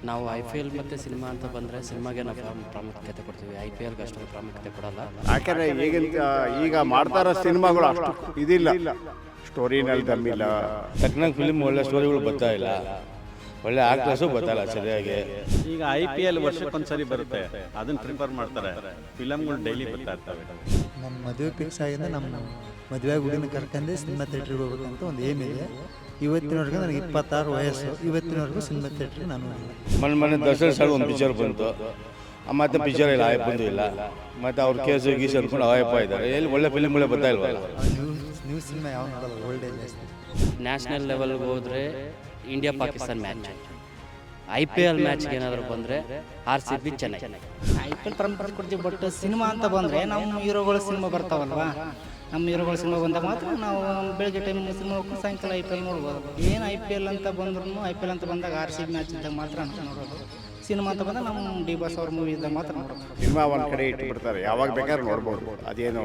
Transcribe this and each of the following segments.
ನಾವು I P L ಮತ್ತು cinema ಅಂತ ಬಂದರೆ ಸಿನಿಮಾಗೆ ನಾವು ಪ್ರಾಮುಖ್ಯತೆ ಕೊಡ್ತೀವಿ, ಐ ಪಿ ಎಲ್ಗೆ ಅಷ್ಟೊಂದು ಪ್ರಾಮುಖ್ಯತೆ ಕೊಡಲ್ಲ. ಯಾಕೆಂದರೆ ಈಗ ಮಾಡ್ತಾ ಇರೋ ಸಿನಿಮಾಗಳು ಅಷ್ಟು ಇದಿಲ್ಲ, ಸ್ಟೋರಿನಲ್ಲಿ ದಮ್ಮಿಲ್ಲ. ಟೆಕ್ನಿಕ್ ಫಿಲ್ಮ್ ಒಳ್ಳೆ ಸ್ಟೋರಿಗಳು ಬರ್ತಾ ಇಲ್ಲ, ಒಳ್ಳೆ ಆಕ್ಟರ್ಸು ಬರ್ತಾಯಿಲ್ಲ ಸರಿಯಾಗಿ. ಈಗ ಐ ಪಿ ಎಲ್ ವರ್ಷಕ್ಕೊಂದ್ಸರಿ ಬರುತ್ತೆ, ಅದನ್ನು ಪ್ರಿಫರ್ ಮಾಡ್ತಾರೆ. ಫಿಲಮ್ಗಳು ಡೈಲಿ ಬರ್ತಾ ಇರ್ತವೆ. ನಮ್ಮ ಮದುವೆ ಫಿಕ್ಸ್ ಆಗಿದೆ, ನಮ್ಮ ಮದುವೆ ಹುಡುಗಿನ ಕರ್ಕೊಂಡೆ ಸಿನಿಮಾ ಥಿಯೇಟ್ರಿಗೆ ಹೋಗ್ಬೇಕಂತ ಒಂದು ಏಮ್ ಇದೆ. ಇವತ್ತಿನವರೆಗೂ ನನಗೆ 26 ವಯಸ್ಸು, ಇವತ್ತಿನವರೆಗೂ ಸಿನಿಮಾ ಥಿಯೇಟ್ರಿಗೆ ನಾನು ಹೋಗಿಲ್ಲ. ಮೊನ್ನೆ ದಸರಾ ಸಲ ಒಂದು ಪಿಕ್ಚರ್ ಬಂತು, ಮತ್ತೆ ಪಿಕ್ಚರ್ ಇಲ್ಲ, ಆಯಪ್ ಬಂದು ಇಲ್ಲ. ಮತ್ತು ಅವ್ರು ಕೇಸು ಗೀಸು ಅಂದ್ಕೊಂಡು ಆಯಪ್ಪ ಇದ್ದಾರೆ, ಎಲ್ಲಿ ಒಳ್ಳೆ ಫಿಲ್ಮ್ಗಳೇ ಬರ್ತಾ ಇಲ್ವಲ್ಲ. ನ್ಯೂ ಸಿನಿಮಾ ಯಾವ ನೋಡಲ್ಲ, ಓಲ್ಡ್ ಏಜ್ ಜಾಸ್ತಿ. ನ್ಯಾಷನಲ್ ಲೆವೆಲ್ಗೆ ಹೋದರೆ India Pakistan match, I P L ಮ್ಯಾಚ್ಗೆ ಏನಾದರೂ ಬಂದರೆ RCB Chennai. I P L ಪ್ರಾಮುಖ್ಯತೆ ಕೊಡ್ತೀವಿ, ಬಟ್ ಸಿನಿಮಾ ಅಂತ ಬಂದರೆ ನಮ್ಮ ಹೀರೋಗಳ ಸಿನಿಮಾ ಬರ್ತಾವಲ್ವಾ, ನಮ್ಮ ಹೀರೋಗಳ ಸಿನಿಮಾ ಬಂದಾಗ ಮಾತ್ರ ನಾವು ಬೆಳಗ್ಗೆ ಟೈಮ್ ಸಿನಿಮಾ ಹೋಗ್ಕೊಂಡು ಸಾಯಂಕಾಲ ಐ ಪಿ ಎಲ್ ನೋಡ್ಬೋದು. ಏನು ಐ ಪಿ ಎಲ್ ಅಂತ ಬಂದ್ರೂ, ಐ ಪಿ ಎಲ್ ಅಂತ ಬಂದಾಗ RCB ಮ್ಯಾಚ್ ಇದ್ದಾಗ ಮಾತ್ರ ನಾವು ನೋಡೋದು. ಸಿನಿಮಾ ಅಂತ ಬಂದಾಗ ನಮ್ಮ ಡಿ ಬಾಸ್ ಅವ್ರ ಮೂವಿ ಇದ್ದಾಗ ಮಾತ್ರ ನೋಡೋದು. ಸಿನಿಮಾ ಒಂದು ಕಡೆ ಇಟ್ಬಿಡ್ತಾರೆ, ಯಾವಾಗ ಬೇಕಾದ್ರೂ ನೋಡ್ಬೋದು, ಅದೇನು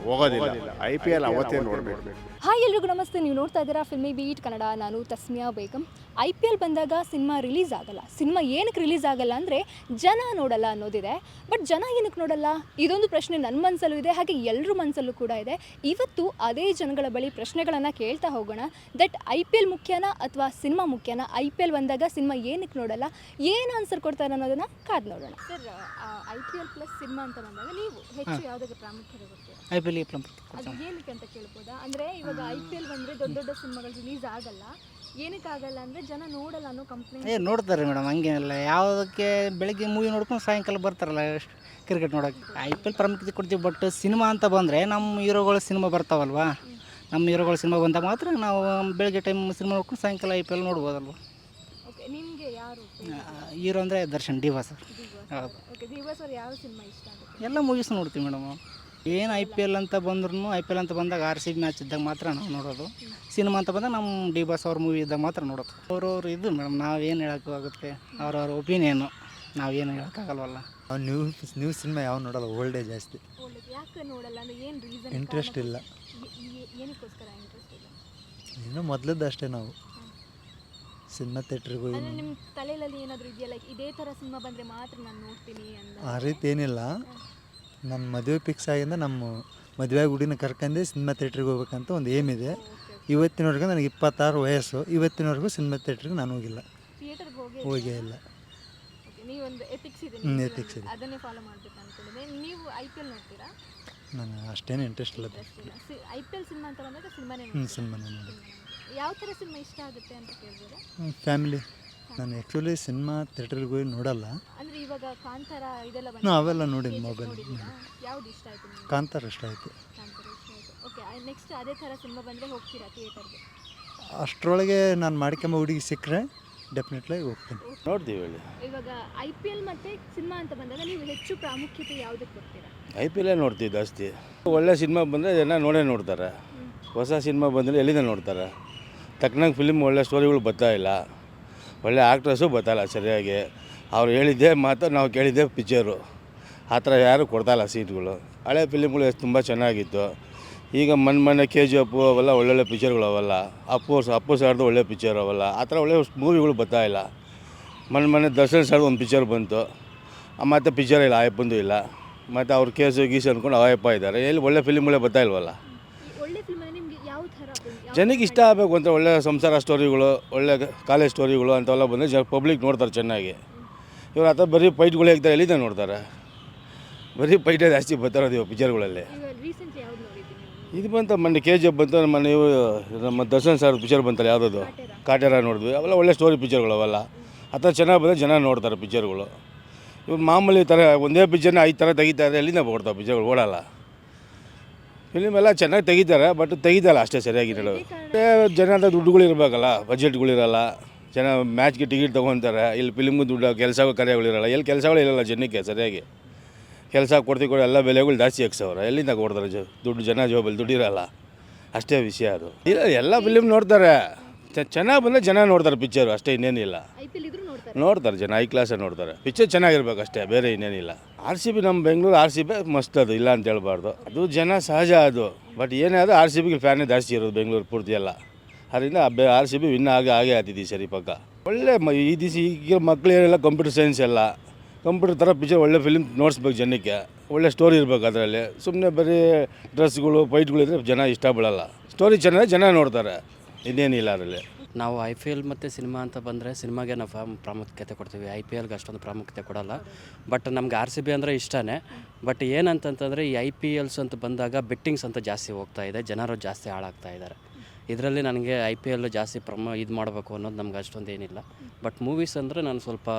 ಹೋಗೋದಿಲ್ಲ. ಐ ಪಿ ಎಲ್ ಅವತ್ತೇ ನೋಡಬೇಕು. ಹಾಯ್ ಎಲ್ರಿಗೂ ನಮಸ್ತೆ, ನೀವು ನೋಡ್ತಾ ಇದ್ದೀರಾ ಫಿಲ್ಮಿ ಬೀಟ್ ಕನ್ನಡ. ನಾನು Tasmiya Begum. I P L ಬಂದಾಗ ಸಿನಿಮಾ ರಿಲೀಸ್ ಆಗಲ್ಲ. ಸಿನಿಮಾ ಏನಕ್ಕೆ ರಿಲೀಸ್ ಆಗಲ್ಲ ಅಂದರೆ ಜನ ನೋಡಲ್ಲ ಅನ್ನೋದಿದೆ. ಬಟ್ ಜನ ಏನಕ್ಕೆ ನೋಡಲ್ಲ, ಇದೊಂದು ಪ್ರಶ್ನೆ ನನ್ನ ಮನಸ್ಸಲ್ಲೂ ಇದೆ, ಹಾಗೆ ಎಲ್ಲರ ಮನಸ್ಸಲ್ಲೂ ಕೂಡ ಇದೆ. ಇವತ್ತು ಅದೇ ಜನಗಳ ಬಳಿ ಪ್ರಶ್ನೆಗಳನ್ನು ಕೇಳ್ತಾ ಹೋಗೋಣ. ದಟ್ ಐ ಪಿ ಎಲ್ ಮುಖ್ಯನಾ ಅಥವಾ ಸಿನಿಮಾ ಮುಖ್ಯನಾ, ಐ ಪಿ ಎಲ್ ಬಂದಾಗ ಸಿನಿಮಾ ಏನಕ್ಕೆ ನೋಡಲ್ಲ, ಏನು ಆನ್ಸರ್ ಕೊಡ್ತಾರೆ ಅನ್ನೋದನ್ನು ಕಾದು ನೋಡೋಣ. Sir, I P L plus cinema ಅಂತ ಬಂದಾಗ ನೀವು ಹೆಚ್ಚು ಯಾವುದಕ್ಕೆ ಪ್ರಾಮುಖ್ಯತೆ ಕೊಡ್ತೀರಾ? ಐ ಪಿ ಎಲ್ ಅದು ಏನಕ್ಕೆ ಅಂತ ಕೇಳ್ಬೋದಾ? ಅಂದರೆ ಇವಾಗ ಐ ಪಿ ಎಲ್ ಬಂದರೆ ದೊಡ್ಡ ದೊಡ್ಡ ಸಿನಿಮಾಗಳು ರಿಲೀಸ್ ಆಗಲ್ಲ, ಏನಕ್ಕೆ ಆಗಲ್ಲ ಅಂದರೆ ಜನ ನೋಡಲ್ಲ ಅನ್ನೋ ಕಂಪ್ಲೇಂಟ್. ನೋಡ್ತಾರೆ ಮೇಡಮ್, ಹಂಗೇನಿಲ್ಲ. ಯಾವುದಕ್ಕೆ ಬೆಳಗ್ಗೆ ಮೂವಿ ನೋಡ್ಕೊಂಡು ಸಾಯಂಕಾಲ ಬರ್ತಾರಲ್ಲ ಕ್ರಿಕೆಟ್ ನೋಡೋಕ್ಕೆ. ಐ ಪಿ ಎಲ್ ಪ್ರಾಮುಖ್ಯತೆ ಕೊಡ್ತೀವಿ, ಬಟ್ ಸಿನಿಮಾ ಅಂತ ಬಂದರೆ ನಮ್ಮ ಹೀರೋಗಳ ಸಿನಿಮಾ ಬರ್ತಾವಲ್ವಾ, ನಮ್ಮ ಹೀರೋಗಳ ಸಿನಿಮಾ ಬಂದಾಗ ಮಾತ್ರ ನಾವು ಬೆಳಗ್ಗೆ ಟೈಮ್ ಸಿನಿಮಾ ನೋಡ್ಕೊಂಡು ಸಾಯಂಕಾಲ ಐ ಪಿ ಎಲ್ ನೋಡ್ಬೋದಲ್ವ. ಓಕೆ, ನಿಮಗೆ ಯಾರು ಹೀರೋ ಅಂದರೆ ದರ್ಶನ್, ಡಿ ಬಾಸ್. ಹೌದು. ಓಕೆ, ಡಿ ಬಾಸ್ ಅವ್ರು ಯಾವ ಸಿನಿಮಾ ಇಷ್ಟ ಆಗುತ್ತೆ? ಎಲ್ಲ ಮೂವೀಸ್ ನೋಡ್ತೀವಿ ಮೇಡಮ್. ಏನು ಐ ಪಿ ಎಲ್ ಅಂತ ಬಂದ್ರೂ, ಐ ಪಿ ಎಲ್ ಅಂತ ಬಂದಾಗ RCB ಮ್ಯಾಚ್ ಇದ್ದಾಗ ಮಾತ್ರ ನಾವು ನೋಡೋದು. ಸಿನಿಮಾ ಅಂತ ಬಂದಾಗ ನಮ್ಮ ಡಿ ಬಾಸ್ ಅವ್ರ ಮೂವಿ ಇದ್ದಾಗ ಮಾತ್ರ ನೋಡೋದು. ಅವ್ರವ್ರು ಇದು ಮೇಡಮ್, ನಾವೇನು ಹೇಳೋಕ್ಕಾಗುತ್ತೆ, ಅವ್ರವ್ರ ಒಪಿನಿಯನ್ನು ನಾವೇನು ಹೇಳೋಕ್ಕಾಗಲ್ವಲ್ಲ. ನ್ಯೂ ಸಿನಿಮಾ ಯಾವ ನೋಡಲ್ಲ, ಓಲ್ಡ್ ಏಜ್ ಜಾಸ್ತಿ. ಯಾಕೆ ನೋಡಲ್ಲ ಅಂದರೆ ಏನು ರೀಸನ್? ಇಂಟ್ರೆಸ್ಟ್ ಇಲ್ಲ. ಏನಕ್ಕೋಸ್ಕರ ಇಂಟ್ರೆಸ್ಟ್ ಇಲ್ಲ? ಇನ್ನೂ ಮೊದಲದ್ದು ಅಷ್ಟೇ, ನಾವು ಸಿನಿಮಾ ಥಿಯೇಟ್ರಿಗೆ ಹೋಗಿ ಅಂದರೆ ನಿಮ್ಮ ತಲೆಯಲ್ಲಿ ಏನಾದರೂ ಇದೆಯಲ್ಲ, ಇದೇ ಥರ ಸಿನಿಮಾ ಬಂದರೆ ಮಾತ್ರ ನಾನು ನೋಡ್ತೀನಿ ಅಂತ? ಆ ರೀತಿ ಏನಿಲ್ಲ. ನನ್ನ ಮದುವೆ ಫಿಕ್ಸ್ ಆಗಿಂದ ನಮ್ಮ ಮದುವೆ ಹುಡುಗಿನ ಕರ್ಕೊಂಡೆ ಸಿನಿಮಾ ಥಿಯೇಟ್ರಿಗೆ ಹೋಗ್ಬೇಕಂತ ಒಂದು ಏಮ್ ಇದೆ. ಇವತ್ತಿನವರೆಗೂ ನನಗೆ 26 ವಯಸ್ಸು, ಇವತ್ತಿನವರೆಗೂ ಸಿನಿಮಾ ಥಿಯೇಟ್ರಿಗೆ ನಾನು ಹೋಗಿಲ್ಲ, ಥಿಯೇಟರ್ಗೆ ಹೋಗೇ ಇಲ್ಲ. ಓಕೆ, ನೀವೊಂದು ಎಥಿಕ್ಸ್ ಇದೆ, ಎಥಿಕ್ಸ್ ಇದೆ, ಅದನ್ನೇ ಫಾಲೋ ಮಾಡಬೇಕು ಅಂದ್ಕೊಂಡಿದ್ದೆ. ನೀವು ಐ ಪಿ ಎಲ್ ನೋಡ್ತೀರಾ? ನನಗೆ ಅಷ್ಟೇನು ಇಂಟ್ರೆಸ್ಟ್ ಇಲ್ಲ. ಐ ಪಿ ಎಲ್ ಸಿನಿಮಾ ಅಂತ ಬಂದಾಗ ಸಿನಿಮಾನೇ ಸಿನಿಮಾನೇ ನೋಡಿ. ಯಾವ ಥರ ಸಿನಿಮಾ ಇಷ್ಟ ಆಗುತ್ತೆ ಅಂತ ಕೇಳಿದ್ರೆ? ಫ್ಯಾಮಿಲಿ. ನಾನು ಆ್ಯಕ್ಚುಲಿ ಸಿನಿಮಾ ಥಿಯೇಟ್ರಿಗೆ ಹೋಗಿ ನೋಡಲ್ಲ. ಅಂದರೆ ಇವಾಗ ಕಾಂತಾರ ಇದೆಲ್ಲ ನಾವು ಅವೆಲ್ಲ ನೋಡಿದ್ದು ಮೊಬೈಲ್. ಯಾವ್ದು ಇಷ್ಟ ಆಯಿತು ನಿಮಗೆ? ಕಾಂತಾರ ಇಷ್ಟ ಆಯಿತು. ಕಾಂತಾರ ಇಷ್ಟ ಆಯಿತು. ಓಕೆ, ನೆಕ್ಸ್ಟ್ ಅದೇ ಥರ ಸಿನಿಮಾ ಬಂದರೆ ಹೋಗ್ತೀರಾ ಥಿಯೇಟರ್ಗೆ? ಅಷ್ಟರೊಳಗೆ ನಾನು ಮಾಡ್ಕೊಂಬ ಹುಡುಗಿ ಸಿಕ್ಕರೆ ಡೆಫಿನೆಟ್ಲಿ ಹೋಗ್ತೀನಿ. ನೋಡ್ತೀವಿ ಹೇಳಿ. ಇವಾಗ ಐ ಪಿ ಎಲ್ ಮತ್ತು ಸಿನಿಮಾ ಅಂತ ಬಂದಾಗ ನೀವು ಹೆಚ್ಚು ಪ್ರಾಮುಖ್ಯತೆ ಯಾವುದಕ್ಕೆ ಕೊಡ್ತೀರಾ? ಐ ಪಿ ಎಲ್ಲೇ ನೋಡ್ತೀವಿ ಜಾಸ್ತಿ. ಒಳ್ಳೆ ಸಿನಿಮಾ ಬಂದರೆ ಜನ ನೋಡೇ ನೋಡ್ತಾರೆ. ಹೊಸ ಸಿನಿಮಾ ಬಂದರೆ ಎಲ್ಲಿಂದ ನೋಡ್ತಾರೆ. ಟೆಕ್ನಿಕ್ ಫಿಲ್ಮ್ ಒಳ್ಳೆ ಸ್ಟೋರಿಗಳು ಬರ್ತಾ ಇಲ್ಲ, ಒಳ್ಳೆ ಆಕ್ಟ್ರಸ್ಸು ಬರ್ತಾಯಿಲ್ಲ ಸರಿಯಾಗಿ. ಅವ್ರು ಹೇಳಿದ್ದೇ ಮಾತು, ನಾವು ಕೇಳಿದ್ದೇ ಪಿಕ್ಚರು. ಆ ಥರ ಯಾರೂ ಕೊಡ್ತಾಯಿಲ್ಲ ಸೀಟ್ಗಳು. ಹಳೆ ಫಿಲಿಮ್ಗಳು ತುಂಬ ಚೆನ್ನಾಗಿತ್ತು. ಈಗ ಮೊನ್ನೆ KGF ಅವೆಲ್ಲ ಒಳ್ಳೊಳ್ಳೆ ಪಿಕ್ಚರ್ಗಳು ಅವೆಲ್ಲ. ಅಪ್ಪು ಸಾರ್ದು ಒಳ್ಳೆ ಪಿಕ್ಚರ್ ಅವೆಲ್ಲ. ಆ ಥರ ಒಳ್ಳೆ ಮೂವಿಗಳು ಬರ್ತಾಯಿಲ್ಲ. ಮೊನ್ನೆ ದಸರಾ ಸಲ ಒಂದು ಪಿಕ್ಚರ್ ಬಂತು, ಮತ್ತು ಪಿಕ್ಚರ್ ಇಲ್ಲ, ಆಯಪ್ ಬಂದು ಇಲ್ಲ. ಮತ್ತು ಅವ್ರು ಕೇಸು ಗೀಸು ಅಂದ್ಕೊಂಡು ಆಯಪ್ಪ ಇದ್ದಾರೆ, ಎಲ್ಲಿ ಒಳ್ಳೆ ಫಿಲಿಮ್ಗಳೇ ಬರ್ತಾ ಇಲ್ವಲ್ಲ. ಒಳ್ಳೆ ಫಿಲ್ಮ್ ನಿಮಗೆ ಯಾವ ಥರ ಜನಕ್ಕೆ ಇಷ್ಟ ಆಗಬೇಕು ಅಂತ, ಒಳ್ಳೆ ಸಂಸಾರ ಸ್ಟೋರಿಗಳು, ಒಳ್ಳೆ ಕಾಲೇಜ್ ಸ್ಟೋರಿಗಳು ಅಂತೆಲ್ಲ ಬಂದರೆ ಪಬ್ಲಿಕ್ ನೋಡ್ತಾರೆ ಚೆನ್ನಾಗಿ. ಇವ್ರು ಆ ಥರ ಬರೀ ಫೈಟ್ಗಳು ಹೇಗ್ತಾರೆ, ಎಲ್ಲಿಂದ ನೋಡ್ತಾರೆ? ಬರೀ ಫೈಟೇ ಜಾಸ್ತಿ ಬರ್ತಾರೋದು ಇವಾಗ ಪಿಕ್ಚರ್ಗಳಲ್ಲಿ. ರೀಸೆಂಟ್ಲಿ ಯಾವ್ದು ನೋಡಿದ್ದೀನಿ? ಇದು ಬಂತ ಮೊನ್ನೆ KGF ಬಂತು, ಮೊನ್ನೆ ಇವು ನಮ್ಮ ದರ್ಶನ್ ಸರ್ ಪಿಕ್ಚರ್ ಬಂತಲ್ಲ, ಯಾವುದದು ಕಾಟೇರ ನೋಡಿದ್ವಿ. ಅವೆಲ್ಲ ಒಳ್ಳೆ ಸ್ಟೋರಿ ಪಿಕ್ಚರ್ಗಳು ಅವೆಲ್ಲ. ಆ ಥರ ಚೆನ್ನಾಗಿ ಬಂದರೆ ಜನ ನೋಡ್ತಾರೆ ಪಿಕ್ಚರ್ಗಳು. ಇವ್ರು ಮಾಮೂಲಿ ಥರ ಒಂದೇ ಪಿಕ್ಚರ್ನ 5 ಥರ ತೆಗಿತಾರೆ, ಎಲ್ಲಿಂದ ಓಡ್ತಾವೆ ಪಿಕ್ಚರ್ಗಳು? ಓಡಲ್ಲ. ಫಿಲಿಮ್ ಎಲ್ಲ ಚೆನ್ನಾಗಿ ತೆಗಿತಾರೆ, ಬಟ್ ತೆಗಿತಲ್ಲ ಅಷ್ಟೇ ಸರಿಯಾಗಿ ಹೇಳೋದು. ಜನ ಅಂತ ದುಡ್ಡುಗಳು ಇರಬೇಕಲ್ಲ, ಬಜೆಟ್ಗಳಿರಲ್ಲ. ಜನ ಮ್ಯಾಚ್ಗೆ ಟಿಕೆಟ್ ತೊಗೊತಾರೆ, ಇಲ್ಲಿ ಫಿಲಿಮ್ಗೂ ದುಡ್ಡು, ಕೆಲಸಗಳು ಕಾರ್ಯಗಳಿರಲ್ಲ. ಎಲ್ಲಿ ಕೆಲಸಗಳು ಇರಲ್ಲ ಜನಕ್ಕೆ ಸರಿಯಾಗಿ. ಕೆಲಸ ಕೊಡ್ತೀವಿ ಎಲ್ಲ ಬೆಲೆಗಳು ಜಾಸ್ತಿ ಹಾಕ್ಸವ್ರೆ, ಎಲ್ಲಿಂದ ಕೊಡ್ತಾರೆ ದುಡ್ಡು? ಜನ ಜೋಬಲ್ಲಿ ದುಡ್ಡಿರಲ್ಲ, ಅಷ್ಟೇ ವಿಷಯ ಅದು. ಇಲ್ಲ, ಎಲ್ಲ ಫಿಲಿಮ್ ನೋಡ್ತಾರೆ, ಚೆನ್ನಾಗಿ ಬಂದರೆ ಜನ ನೋಡ್ತಾರೆ ಪಿಕ್ಚರು, ಅಷ್ಟೇ ಇನ್ನೇನಿಲ್ಲ. ನೋಡ್ತಾರೆ ಜನ, ಹೈ ಕ್ಲಾಸೇ ನೋಡ್ತಾರೆ. ಪಿಕ್ಚರ್ ಚೆನ್ನಾಗಿರ್ಬೇಕು ಅಷ್ಟೇ, ಬೇರೆ ಇನ್ನೇನಿಲ್ಲ. RCB ನಮ್ಮ ಬೆಂಗಳೂರು RCB ಮಸ್ತ್, ಅದು ಇಲ್ಲ ಅಂತ ಹೇಳ್ಬಾರ್ದು. ಅದು ಜನ ಸಹಜ ಅದು. ಬಟ್ ಏನೇ ಅದು RCBಗೆ ಫ್ಯಾನೇ ಜಾಸ್ತಿ ಇರೋದು ಬೆಂಗಳೂರು ಪೂರ್ತಿ ಎಲ್ಲ. ಅದರಿಂದ RCB ವಿನ್ ಆಗೇ ಆಗ್ತಿದ್ದೀವಿ ಸರಿ ಪಕ್ಕ. ಒಳ್ಳೆ ಈ ದಿವಸ ಈಗ ಮಕ್ಕಳು ಏನೆಲ್ಲ ಕಂಪ್ಯೂಟರ್ ಸೈನ್ಸ್ ಎಲ್ಲ ಕಂಪ್ಯೂಟರ್ ಥರ ಪಿಕ್ಚರ್ ಒಳ್ಳೆ ಫಿಲ್ಮ್ ನೋಡಿಸ್ಬೇಕು ಜನಕ್ಕೆ, ಒಳ್ಳೆ ಸ್ಟೋರಿ ಇರಬೇಕು ಅದರಲ್ಲಿ. ಸುಮ್ಮನೆ ಬರೀ ಡ್ರೆಸ್ಗಳು ಫೈಟ್ಗಳು ಇದ್ದರೆ ಜನ ಇಷ್ಟಪಡಲ್ಲ. ಸ್ಟೋರಿ ಚೆನ್ನಾಗಿ ಜನ ನೋಡ್ತಾರೆ, ಇನ್ನೇನಿಲ್ಲ ಅದರಲ್ಲಿ. ನಾವು ಐ ಪಿ ಎಲ್ ಮತ್ತು ಸಿನಿಮಾ ಅಂತ ಬಂದರೆ ಸಿನಿಮಾಗೆ ನಾವು ಪ್ರಾಮುಖ್ಯತೆ ಕೊಡ್ತೀವಿ, ಐ ಪಿ ಎಲ್ಗೆ ಅಷ್ಟೊಂದು ಪ್ರಾಮುಖ್ಯತೆ ಕೊಡಲ್ಲ. ಬಟ್ ನಮ್ಗೆ ಆರ್ ಸಿ ಬಿ ಅಂದರೆ ಇಷ್ಟನೇ. ಬಟ್ ಏನಂತಂತಂದರೆ ಈ ಐ ಪಿ ಎಲ್ಸ್ ಅಂತ ಬಂದಾಗ ಬೆಟ್ಟಿಂಗ್ಸ್ ಅಂತ ಜಾಸ್ತಿ ಹೋಗ್ತಾ ಇದೆ, ಜನರು ಜಾಸ್ತಿ ಹಾಳಾಗ್ತಾ ಇದ್ದಾರೆ. ಇದರಲ್ಲಿ ನನಗೆ ಐ ಪಿ ಎಲ್ ಜಾಸ್ತಿ ಇದು ಮಾಡಬೇಕು ಅನ್ನೋದು ನಮ್ಗೆ ಅಷ್ಟೊಂದು ಏನಿಲ್ಲ. ಬಟ್ ಮೂವೀಸ್ ಅಂದರೆ ನಾನು ಸ್ವಲ್ಪ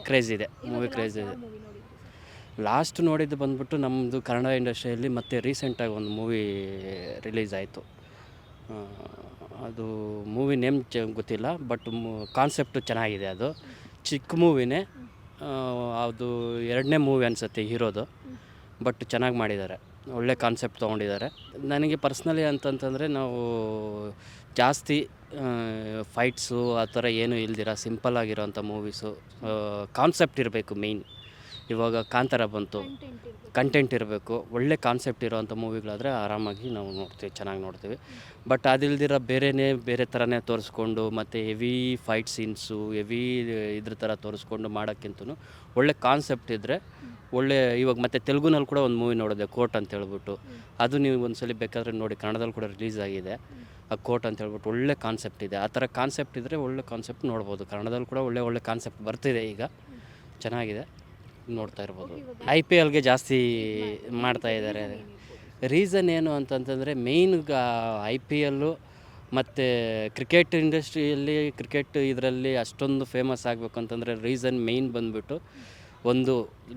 ಕ್ರೇಜ್ ಇದೆ, ಮೂವಿ ಕ್ರೇಜ್ ಇದೆ. ಲಾಸ್ಟ್ ನೋಡಿದ್ದು ಬಂದ್ಬಿಟ್ಟು ನಮ್ಮದು ಕನ್ನಡ ಇಂಡಸ್ಟ್ರಿಯಲ್ಲಿ ಮತ್ತೆ ರೀಸೆಂಟಾಗಿ ಒಂದು ಮೂವಿ ರಿಲೀಸ್ ಆಯಿತು. ಅದು ಮೂವಿ ನೇಮ್ ಗೊತ್ತಿಲ್ಲ, ಬಟ್ ಕಾನ್ಸೆಪ್ಟು ಚೆನ್ನಾಗಿದೆ. ಅದು ಚಿಕ್ಕ ಮೂವಿನೇ, ಅದು 2ನೇ ಮೂವಿ ಅನಿಸುತ್ತೆ ಹೀರೋದು. ಬಟ್ ಚೆನ್ನಾಗಿ ಮಾಡಿದ್ದಾರೆ, ಒಳ್ಳೆ ಕಾನ್ಸೆಪ್ಟ್ ತೊಗೊಂಡಿದ್ದಾರೆ. ನನಗೆ ಪರ್ಸ್ನಲಿ ಅಂತಂತಂದರೆ ನಾವು ಜಾಸ್ತಿ ಫೈಟ್ಸು ಆ ಥರ ಏನೂ ಇಲ್ದಿರ ಸಿಂಪಲ್ಲಾಗಿರೋಂಥ ಮೂವೀಸು, ಕಾನ್ಸೆಪ್ಟ್ ಇರಬೇಕು ಮೇಯ್ನ್. ಇವಾಗ ಕಾಂತಾರ ಬಂತು, ಕಂಟೆಂಟ್ ಇರಬೇಕು, ಒಳ್ಳೆ ಕಾನ್ಸೆಪ್ಟ್ ಇರೋವಂಥ ಮೂವಿಗಳಾದರೆ ಆರಾಮಾಗಿ ನಾವು ನೋಡ್ತೀವಿ, ಚೆನ್ನಾಗಿ ನೋಡ್ತೀವಿ. ಬಟ್ ಅದಿಲ್ದಿರ ಬೇರೆ ಥರನೇ ತೋರಿಸ್ಕೊಂಡು ಮತ್ತು ಹೆವಿ ಫೈಟ್ ಸೀನ್ಸು ಹೆವಿ ಇದ್ರ ಥರ ತೋರಿಸ್ಕೊಂಡು ಮಾಡೋಕ್ಕಿಂತನೂ ಒಳ್ಳೆ ಕಾನ್ಸೆಪ್ಟ್ ಇದ್ದರೆ ಒಳ್ಳೆ. ಇವಾಗ ಮತ್ತು ತೆಲುಗುನಲ್ಲಿ ಕೂಡ ಒಂದು ಮೂವಿ ನೋಡಿದೆ, ಕೋರ್ಟ್ ಅಂತ ಹೇಳ್ಬಿಟ್ಟು. ಅದು ನೀವು ಒಂದ್ಸಲ ಬೇಕಾದರೆ ನೋಡಿ, ಕನ್ನಡದಲ್ಲಿ ಕೂಡ ರಿಲೀಸ್ ಆಗಿದೆ ಆ ಕೋರ್ಟ್ ಅಂತ ಹೇಳ್ಬಿಟ್ಟು. ಒಳ್ಳೆ ಕಾನ್ಸೆಪ್ಟ್ ಇದೆ, ಆ ಥರ ಕಾನ್ಸೆಪ್ಟ್ ಇದ್ದರೆ ಒಳ್ಳೆ ಕಾನ್ಸೆಪ್ಟ್ ನೋಡ್ಬೋದು. ಕನ್ನಡದಲ್ಲಿ ಕೂಡ ಒಳ್ಳೆ ಕಾನ್ಸೆಪ್ಟ್ ಬರ್ತಿದೆ ಈಗ, ಚೆನ್ನಾಗಿದೆ, ನೋಡ್ತಾ ಇರ್ಬೋದು. ಐ ಪಿ ಎಲ್ಗೆ ಜಾಸ್ತಿ ಮಾಡ್ತಾ ಇದ್ದಾರೆ. ರೀಸನ್ ಏನು ಅಂತಂತಂದರೆ ಮೇಯ್ನ್ ಐ ಪಿ ಎಲ್ಲು ಮತ್ತು ಕ್ರಿಕೆಟ್ ಇಂಡಸ್ಟ್ರಿಯಲ್ಲಿ ಕ್ರಿಕೆಟ್ ಇದರಲ್ಲಿ ಅಷ್ಟೊಂದು ಫೇಮಸ್ ಆಗಬೇಕು ಅಂತಂದರೆ ರೀಸನ್ ಮೇಯ್ನ್ ಬಂದುಬಿಟ್ಟು, ಒಂದು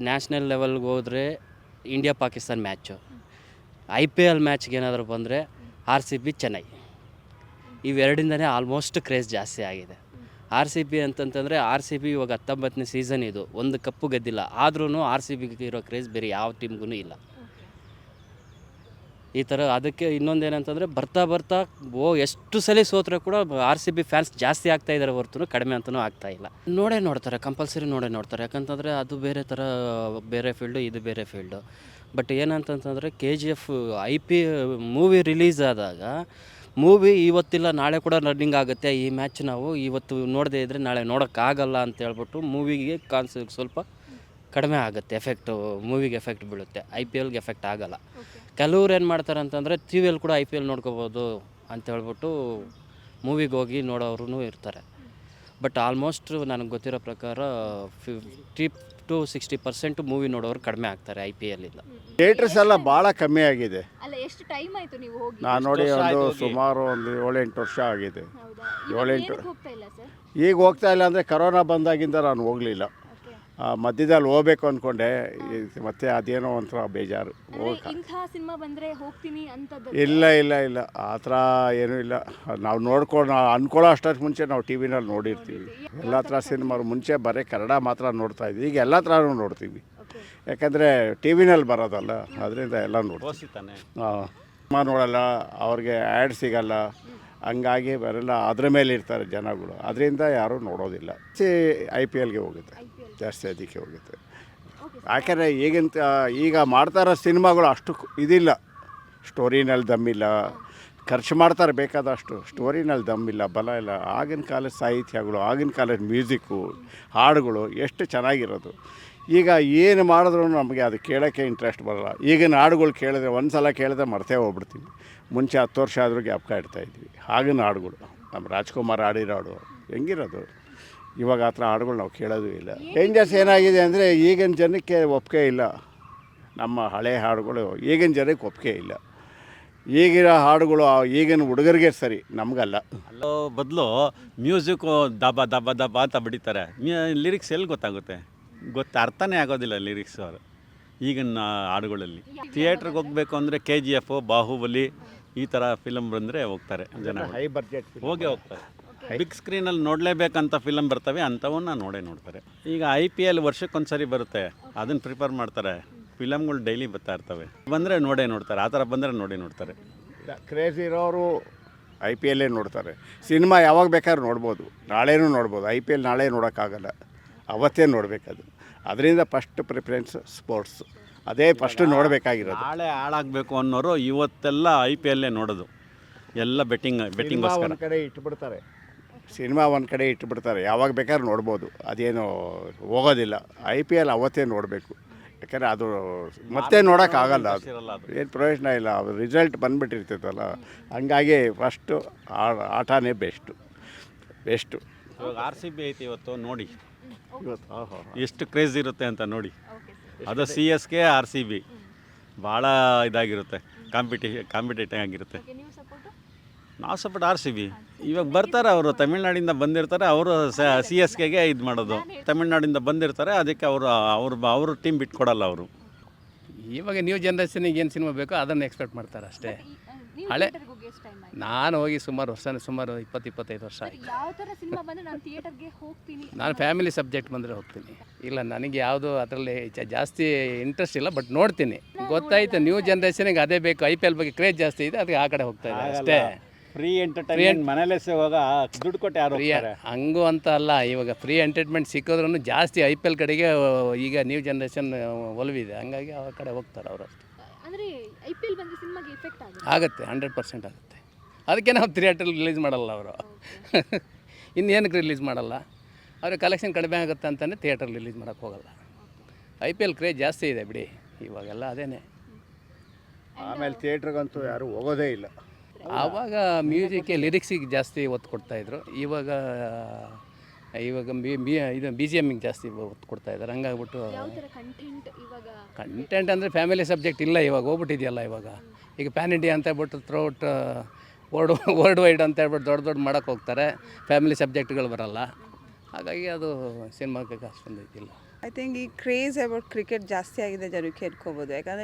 ನ್ಯಾಷನಲ್ ಲೆವೆಲ್ಗೆ ಹೋದರೆ India Pakistan match, I P L ಮ್ಯಾಚ್ಗೆ ಏನಾದರೂ ಬಂದರೆ ಆರ್ ಸಿ ಬಿ ಚೆನ್ನೈ, ಇವೆರಡಿಂದನೇ ಆಲ್ಮೋಸ್ಟ್ ಕ್ರೇಜ್ ಜಾಸ್ತಿ ಆಗಿದೆ. ಆರ್ ಸಿ ಬಿ ಅಂತಂತಂದರೆ ಆರ್ ಸಿ ಬಿ ಇವಾಗ 19ನೇ ಸೀಸನ್ ಇದು, ಒಂದು ಕಪ್ಪು ಗೆದ್ದಿಲ್ಲ. ಆದ್ರೂ ಆರ್ ಸಿ ಬಿಗೆ ಇರೋ ಕ್ರೇಜ್ ಬೇರೆ ಯಾವ ಟೀಮ್ಗೂ ಇಲ್ಲ ಈ ಥರ. ಅದಕ್ಕೆ ಇನ್ನೊಂದೇನಂತಂದರೆ ಬರ್ತಾ ಎಷ್ಟು ಸಲ ಸೋತ್ರೆ ಕೂಡ ಆರ್ ಸಿ ಬಿ ಫ್ಯಾನ್ಸ್ ಜಾಸ್ತಿ ಆಗ್ತಾ ಇದ್ದಾರೆ ಹೊರತು ಕಡಿಮೆ ಅಂತಲೂ ಆಗ್ತಾ ಇಲ್ಲ. ನೋಡ್ತಾರೆ, ಕಂಪಲ್ಸರಿ ನೋಡ್ತಾರೆ. ಯಾಕಂತಂದರೆ ಅದು ಬೇರೆ ಥರ, ಬೇರೆ ಫೀಲ್ಡು, ಇದು ಬೇರೆ ಫೀಲ್ಡು. ಬಟ್ ಏನಂತಂತಂದರೆ KGF I P movie release ಆದಾಗ ಮೂವಿ ಇವತ್ತಿಲ್ಲ ನಾಳೆ ಕೂಡ ರನ್ನಿಂಗ್ ಆಗುತ್ತೆ. ಈ ಮ್ಯಾಚ್ ನಾವು ಇವತ್ತು ನೋಡದೇ ಇದ್ದರೆ ನಾಳೆ ನೋಡೋಕ್ಕಾಗಲ್ಲ ಅಂತ ಹೇಳ್ಬಿಟ್ಟು ಮೂವಿಗೆ ಸ್ವಲ್ಪ ಕಡಿಮೆ ಆಗುತ್ತೆ ಎಫೆಕ್ಟು, ಮೂವಿಗೆ ಎಫೆಕ್ಟ್ ಬೀಳುತ್ತೆ, ಐ ಪಿ ಎಲ್ಗೆ ಎಫೆಕ್ಟ್ ಆಗೋಲ್ಲ. ಕೆಲವ್ರು ಏನು ಮಾಡ್ತಾರೆ ಅಂತಂದರೆ ಟಿ ವಿಯಲ್ಲಿ ಕೂಡ ಐ ಪಿ ಎಲ್ ನೋಡ್ಕೋಬೋದು ಅಂತ ಹೇಳ್ಬಿಟ್ಟು ಮೂವಿಗೆ ಹೋಗಿ ನೋಡೋರು ಇರ್ತಾರೆ. ಬಟ್ ಆಲ್ಮೋಸ್ಟ್ ನನಗೆ ಗೊತ್ತಿರೋ ಪ್ರಕಾರ 50 to 60% ಮೂವಿ ನೋಡೋರು ಕಡಿಮೆ ಆಗ್ತಾರೆ ಐ ಪಿ ಎಲ್ಲಿಂದ. ಥಿಯೇಟರ್ಸ್ ಎಲ್ಲ ಭಾಳ ಕಮ್ಮಿ ಆಗಿದೆ. ಅಲ್ಲ, ಎಷ್ಟು ಟೈಮ್ ಆಯ್ತು ನೀವು ಹೋಗಿ? ನಾನು ನೋಡಿ ಸುಮಾರು ಒಂದು 7-8 ವರ್ಷ ಆಗಿದೆ. ಹೌದಾ? 7-8 ಹೋಗ್ತಾ ಇಲ್ಲ ಸರ್? ಈಗ ಹೋಗ್ತಾ ಇಲ್ಲ ಅಂದರೆ ಕರೋನಾ ಬಂದಾಗಿಂದ ನಾನು ಹೋಗಲಿಲ್ಲ. ಮಧ್ಯದಲ್ಲಿ ಹೋಗ್ಬೇಕು ಅಂದ್ಕೊಂಡೆ, ಮತ್ತೆ ಅದೇನೋ ಒಂಥರ ಬೇಜಾರು. ಇಂಥ ಸಿನಿಮಾ ಬಂದರೆ ಹೋಗ್ತೀನಿ ಅಂತದ್ದು ಇಲ್ಲ ಆ ಥರ ಏನೂ ಇಲ್ಲ. ನಾವು ಅಂದ್ಕೊಳ್ಳೋ ಅಷ್ಟೊತ್ತು ಮುಂಚೆ ನಾವು ಟಿ ವಿನಲ್ಲಿ ನೋಡಿರ್ತೀವಿ. ಎಲ್ಲ ಥರ ಸಿನಿಮಾ ಮುಂಚೆ ಬರೀ ಕನ್ನಡ ಮಾತ್ರ ನೋಡ್ತಾ ಇದ್ವಿ, ಈಗ ಎಲ್ಲ ಥರನೂ ನೋಡ್ತೀವಿ. ಯಾಕಂದರೆ ಟಿ ವಿನಲ್ಲಿ ಬರೋದಲ್ಲ, ಅದರಿಂದ ಎಲ್ಲ ನೋಡ್ತೀವಿ. ಸಿನಿಮಾ ನೋಡಲ್ಲ, ಅವ್ರಿಗೆ ಆ್ಯಡ್ ಸಿಗಲ್ಲ, ಹಂಗಾಗಿ ಬರಲ್ಲ, ಅದ್ರ ಮೇಲೆ ಇರ್ತಾರೆ ಜನಗಳು. ಅದರಿಂದ ಯಾರೂ ನೋಡೋದಿಲ್ಲ. ಐ ಪಿ ಎಲ್ಗೆ ಹೋಗುತ್ತೆ ಜಾಸ್ತಿ, ಅದಕ್ಕೆ ಹೋಗುತ್ತೆ. ಯಾಕೆಂದರೆ ಈಗ ಮಾಡ್ತಾ ಇರೋ ಸಿನಿಮಾಗಳು ಅಷ್ಟು ಇದಿಲ್ಲ, ಸ್ಟೋರಿನಲ್ಲಿ ದಮ್ಮಿಲ್ಲ. ಖರ್ಚು ಮಾಡ್ತಾರೆ ಬೇಕಾದಷ್ಟು, ಸ್ಟೋರಿನಲ್ಲಿ ದಮ್ಮಿಲ್ಲ, ಬಲ ಇಲ್ಲ. ಆಗಿನ ಕಾಲದ ಸಾಹಿತ್ಯಗಳು, ಆಗಿನ ಕಾಲದ ಮ್ಯೂಸಿಕ್ಕು, ಹಾಡುಗಳು ಎಷ್ಟು ಚೆನ್ನಾಗಿರೋದು. ಈಗ ಏನು ಮಾಡಿದ್ರು ನಮಗೆ ಅದು ಕೇಳೋಕ್ಕೆ ಇಂಟ್ರೆಸ್ಟ್ ಬರೋಲ್ಲ. ಈಗಿನ ಹಾಡುಗಳು ಕೇಳಿದ್ರೆ ಒಂದು ಸಲ ಕೇಳಿದ್ರೆ ಮರ್ತೇ ಹೋಗ್ಬಿಡ್ತೀವಿ. ಮುಂಚೆ 10 ವರ್ಷ ಆದರೂ ಜ್ಞಾಪಕ ಇಡ್ತಾಯಿದ್ವಿ. ಆಗಿನ ಹಾಡುಗಳು, ನಮ್ಮ ರಾಜ್ಕುಮಾರ್ ಹಾಡಿರೋ ಹಾಡು ಹೆಂಗಿರೋದು. ಇವಾಗ ಆ ಥರ ಹಾಡುಗಳು ನಾವು ಕೇಳೋದು ಇಲ್ಲ. ಚೇಂಜಸ್ ಏನಾಗಿದೆ ಅಂದರೆ ಈಗಿನ ಜನಕ್ಕೆ ಒಪ್ಪಿಗೆ ಇಲ್ಲ. ನಮ್ಮ ಹಳೆ ಹಾಡುಗಳು ಈಗಿನ ಜನಕ್ಕೆ ಒಪ್ಪಿಗೆ ಇಲ್ಲ. ಈಗಿನ ಹಾಡುಗಳು ಈಗಿನ ಹುಡುಗರಿಗೆ ಸರಿ, ನಮಗಲ್ಲ. ಅಲ್ಲೋ ಬದಲು ಮ್ಯೂಸಿಕ್ಕು ದಬ ದಬ ದಬ ಅಂತ ಬಡಿತಾರೆ. ಲಿರಿಕ್ಸ್ ಎಲ್ಲಿ ಗೊತ್ತಾಗುತ್ತೆ? ಅರ್ಥನೇ ಆಗೋದಿಲ್ಲ ಲಿರಿಕ್ಸ್ ಅವರು ಈಗಿನ ಹಾಡುಗಳಲ್ಲಿ. ಥಿಯೇಟ್ರಿಗೆ ಹೋಗಬೇಕು ಅಂದರೆ KGF, ಬಾಹುಬಲಿ ಈ ಥರ ಫಿಲಮ್ ಬಂದರೆ ಹೋಗ್ತಾರೆ ಜನ, ಹೈ ಬಡ್ಜೆಟ್ ಹೋಗ್ತಾರೆ. ಬಿಗ್ ಸ್ಕ್ರೀನಲ್ಲಿ ನೋಡಲೇಬೇಕಂತ ಫಿಲಮ್ ಬರ್ತವೆ, ಅಂಥವನ್ನ ನೋಡ್ತಾರೆ. ಈಗ ಐ ಪಿ ಎಲ್ ವರ್ಷಕ್ಕೊಂದು ಸರಿ ಬರುತ್ತೆ, ಅದನ್ನು ಪ್ರಿಪೇರ್ ಮಾಡ್ತಾರೆ. ಫಿಲಮ್ಗಳು ಡೈಲಿ ಬರ್ತಾ ಇರ್ತವೆ, ಬಂದರೆ ನೋಡ್ತಾರೆ. ಆ ಥರ ಬಂದರೆ ನೋಡ್ತಾರೆ. ಕ್ರೇಜ್ ಇರೋರು ಐ ಪಿ ಎಲ್ಲೇ ನೋಡ್ತಾರೆ. ಸಿನಿಮಾ ಯಾವಾಗ ಬೇಕಾದ್ರೂ ನೋಡ್ಬೋದು, ನಾಳೆನೂ ನೋಡ್ಬೋದು. ಐ ಪಿ ಎಲ್ ನಾಳೆ ನೋಡೋಕ್ಕಾಗಲ್ಲ, ಅವತ್ತೇ ನೋಡಬೇಕದು. ಅದರಿಂದ ಫಸ್ಟ್ ಪ್ರಿಫರೆನ್ಸ್ ಸ್ಪೋರ್ಟ್ಸ್, ಅದೇ ಫಸ್ಟ್ ನೋಡಬೇಕಾಗಿರೋದು. ನಾಳೆ ಹಾಳಾಗಬೇಕು ಅನ್ನೋರು ಇವತ್ತೆಲ್ಲ ಐ ಪಿ ಎಲ್ಲೇ ನೋಡೋದು, ಎಲ್ಲ ಬೆಟ್ಟಿಂಗ್ಗೋಸ್ಕರ. ಒಂದು ಕಡೆ ಇಟ್ಬಿಡ್ತಾರೆ, ಸಿನಿಮಾ ಒಂದು ಕಡೆ ಇಟ್ಬಿಡ್ತಾರೆ, ಯಾವಾಗ ಬೇಕಾದ್ರೂ ನೋಡ್ಬೋದು, ಅದೇನು ಹೋಗೋದಿಲ್ಲ. IPL ಅವತ್ತೇ ನೋಡಬೇಕು, ಯಾಕಂದರೆ ಅದು ಮತ್ತೆ ನೋಡೋಕ್ಕಾಗಲ್ಲ, ಅದು ಏನು ಪ್ರಯೋಜನ ಇಲ್ಲ, ಅದು ರಿಸಲ್ಟ್ ಬಂದುಬಿಟ್ಟಿರ್ತೈತಲ್ಲ. ಹಂಗಾಗಿ ಫಸ್ಟು ಆಟನೇ ಬೆಸ್ಟು. ಇವಾಗ RCB ಐತಿ ಇವತ್ತು ನೋಡಿ, ಇವತ್ತು ಎಷ್ಟು ಕ್ರೇಜ್ ಇರುತ್ತೆ ಅಂತ ನೋಡಿ. ಅದು CSK RCB ಭಾಳ ಇದಾಗಿರುತ್ತೆ, ಕಾಂಪಿಟೇಟಿವ್ ಆಗಿರುತ್ತೆ. ನಾವು ಸಪೋರ್ಟ್ RCB. ಇವಾಗ ಬರ್ತಾರೆ ಅವರು, ತಮಿಳ್ನಾಡಿಂದ ಬಂದಿರ್ತಾರೆ, ಅವರು CSKಗೆ ಇದು ಮಾಡೋದು. ತಮಿಳ್ನಾಡಿಂದ ಬಂದಿರ್ತಾರೆ, ಅದಕ್ಕೆ ಅವರು ಟೀಮ್ ಬಿಟ್ಕೊಡಲ್ಲ ಅವರು. ಇವಾಗ ನ್ಯೂ ಜನ್ರೇಷನಿಗೆ ಏನು ಸಿನಿಮಾ ಬೇಕೋ ಅದನ್ನು ಎಕ್ಸ್ಪೆಕ್ಟ್ ಮಾಡ್ತಾರೆ ಅಷ್ಟೇ. ಹಳೆ ನಾನು ಹೋಗಿ ಸುಮಾರು 20-25 ವರ್ಷ ಆಯಿತು. ಯಾವ ಥರ ಸಿನಿಮಾ ಬಂದರೆ ನಾನು ಥಿಯೇಟರ್ಗೆ ಹೋಗ್ತೀನಿ? ನಾನು ಫ್ಯಾಮಿಲಿ ಸಬ್ಜೆಕ್ಟ್ ಬಂದರೆ ಹೋಗ್ತೀನಿ. ಇಲ್ಲ, ನನಗೆ ಯಾವುದು ಅದರಲ್ಲಿ ಜಾಸ್ತಿ ಇಂಟ್ರೆಸ್ಟ್ ಇಲ್ಲ, ಬಟ್ ನೋಡ್ತೀನಿ. ಗೊತ್ತಾಯ್ತು, ನ್ಯೂ ಜನ್ರೇಷನಿಗೆ ಅದೇ ಬೇಕು. IPL ಬಗ್ಗೆ ಕ್ರೇಜ್ ಜಾಸ್ತಿ ಇದೆ, ಅದಕ್ಕೆ ಆ ಕಡೆ ಹೋಗ್ತಾ ಇದೆ ಅಷ್ಟೇ. ಫ್ರೀ ಎಂಟರ್ಟೈನ್ಮೆಂಟ್ ಮನೇಲೆ ಹೋಗ ದುಡ್ಡು ಕೊಟ್ಟು ಯಾರು ಹೋಗ್ತಾರೆ? ಹಂಗೂ ಅಂತ ಅಲ್ಲ, ಇವಾಗ ಫ್ರೀ ಎಂಟರ್ಟೈನ್ಮೆಂಟ್ ಸಿಕ್ಕೋದ್ರೂ ಜಾಸ್ತಿ IPL ಕಡೆಗೆ ಈಗ ನ್ಯೂ ಜನ್ರೇಷನ್ ಒಲವಿದೆ, ಹಂಗಾಗಿ ಆ ಕಡೆ ಹೋಗ್ತಾರೆ ಅವರು. ಅಂದರೆ IPL ಬಂದರೆ ಸಿನಿಮಾಗೆ ಎಫೆಕ್ಟ್ ಆಗುತ್ತೆ, 100% ಆಗುತ್ತೆ. ಅದಕ್ಕೆ ನಾವು ಥಿಯೇಟ್ರಲ್ಲಿ ರಿಲೀಸ್ ಮಾಡಲ್ಲ ಅವರು. ಇನ್ನೇನಕ್ಕೆ ರಿಲೀಸ್ ಮಾಡಲ್ಲ, ಅವ್ರಿಗೆ ಕಲೆಕ್ಷನ್ ಕಡಿಮೆ ಆಗುತ್ತೆ ಅಂತಲೇ ಥಿಯೇಟ್ರಲ್ಲಿ ರಿಲೀಸ್ ಮಾಡೋಕ್ಕೆ ಹೋಗಲ್ಲ. IPL ಕ್ರೇಜ್ ಜಾಸ್ತಿ ಇದೆ ಬಿಡಿ, ಇವಾಗೆಲ್ಲ ಅದೇನೆ. ಆಮೇಲೆ ಥಿಯೇಟ್ರಿಗಂತೂ ಯಾರೂ ಹೋಗೋದೇ ಇಲ್ಲ. ಆವಾಗ ಮ್ಯೂಸಿಕ್ಗೆ ಲಿರಿಕ್ಸಿಗೆ ಜಾಸ್ತಿ ಒತ್ತು ಕೊಡ್ತಾಯಿದ್ರು, ಇವಾಗ ಇದು BGMಗೆ ಜಾಸ್ತಿ ಒತ್ತು ಕೊಡ್ತಾಯಿದ್ದಾರೆ. ಹಂಗಾಗ್ಬಿಟ್ಟು ಕಂಟೆಂಟ್ ಅಂದರೆ ಫ್ಯಾಮಿಲಿ ಸಬ್ಜೆಕ್ಟ್ ಇಲ್ಲ, ಇವಾಗ ಹೋಗ್ಬಿಟ್ಟಿದೆಯಲ್ಲ. ಈಗ ಪ್ಯಾನ್ ಇಂಡಿಯಾ ಅಂತ ಹೇಳ್ಬಿಟ್ಟು ಥ್ರೂಔಟ್ ವರ್ಲ್ಡ್ ವೈಡ್ ಅಂತ ಹೇಳ್ಬಿಟ್ಟು ದೊಡ್ಡ ಮಾಡೋಕ್ಕೆ ಹೋಗ್ತಾರೆ, ಫ್ಯಾಮಿಲಿ ಸಬ್ಜೆಕ್ಟ್ಗಳು ಬರಲ್ಲ. ಹಾಗಾಗಿ ಅದು ಸಿನಿಮಾಕ್ಕೆ ಅಷ್ಟೊಂದು ಇದಿಲ್ಲ. ಐ ಥಿಂಕ್ ಈ ಕ್ರೇಜ್ ಅಬೌಟ್ ಕ್ರಿಕೆಟ್ ಜಾಸ್ತಿ ಆಗಿದೆ, ಜನಕ್ಕೆ ಇಟ್ಕೋಬೋದು. ಯಾಕಂದರೆ